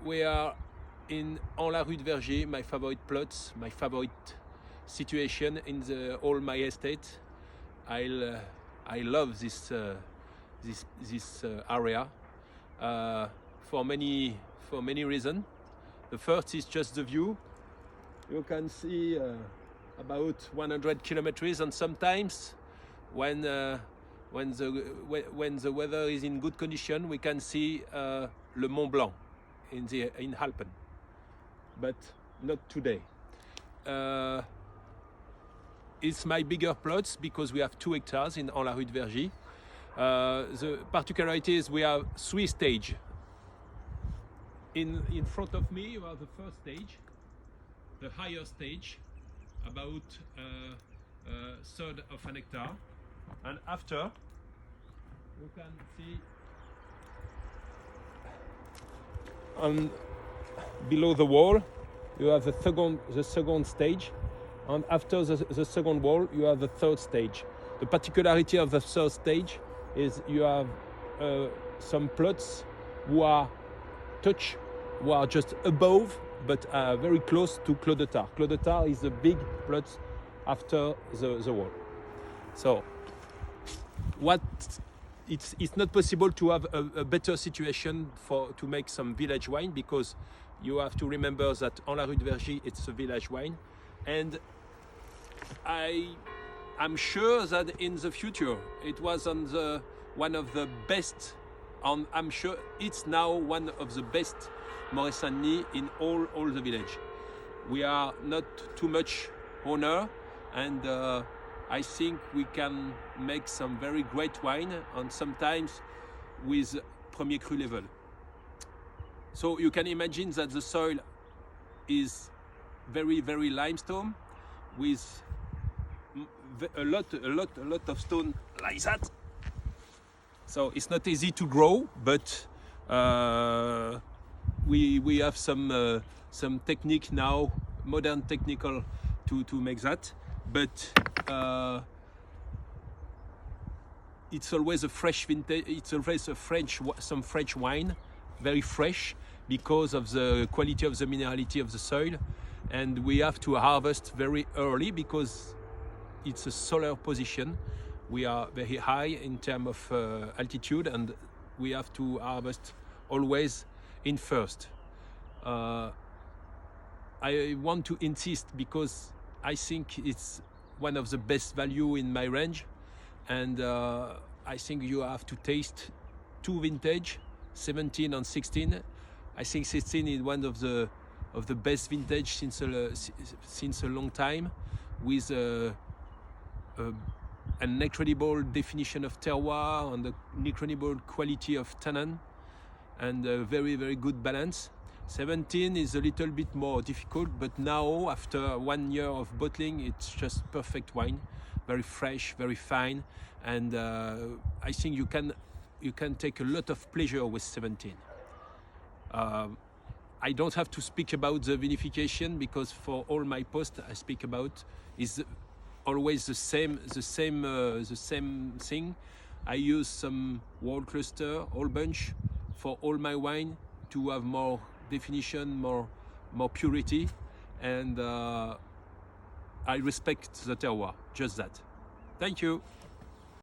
we are in la Rue De Vergy, my favorite plots, my favorite situation in all my estate. I love this area for many reasons. The first is just the view. You can see about 100 kilometers, and sometimes when the weather is in good condition, we can see le Mont Blanc in Alpen, but not today. It's my bigger plots because we have 2 hectares in la Rue De Vergy. The particularity is we have 3 stages. In front of me you have the first stage, the higher stage, about a third of an hectare, and after you can see below the wall you have the second stage, and after the second wall you have the third stage. The particularity of the third stage is you have some plots who are just above, but very close to Clos de Tart. Clos de Tart is the big plot after the wall. So it's not possible to have a better situation to make some village wine, because you have to remember that on la Rue De Vergy it's a village wine, and I'm sure that in the future it was one of the best, and I'm sure it's now one of the best Moët-Saint-Denis in all the village. We are not too much owner, and I think we can make some very great wine, and sometimes with premier cru level. So you can imagine that the soil is very limestone, with a lot of stone like that. So it's not easy to grow, but we have some technique now, modern technical to make that. But it's always a fresh vintage. It's always some French wine, very fresh, because of the quality of the minerality of the soil, and we have to harvest very early because it's a solar position. We are very high in terms of altitude, and we have to harvest always in first. I want to insist because I think it's one of the best value in my range, and I think you have to taste 2 vintage, 17 and 16. I think 16 is one of the best vintage since a long time, with an incredible definition of terroir and an incredible quality of tannin, and a very good balance. 17 is a little bit more difficult, but now after 1 year of bottling it's just perfect wine, very fresh, very fine, and I think you can take a lot of pleasure with 17. I don't have to speak about the vinification, because for all my posts I speak about is always the same thing. I use some whole cluster, whole bunch for all my wine to have more definition, more purity, and I respect the terroir, just that. Thank you.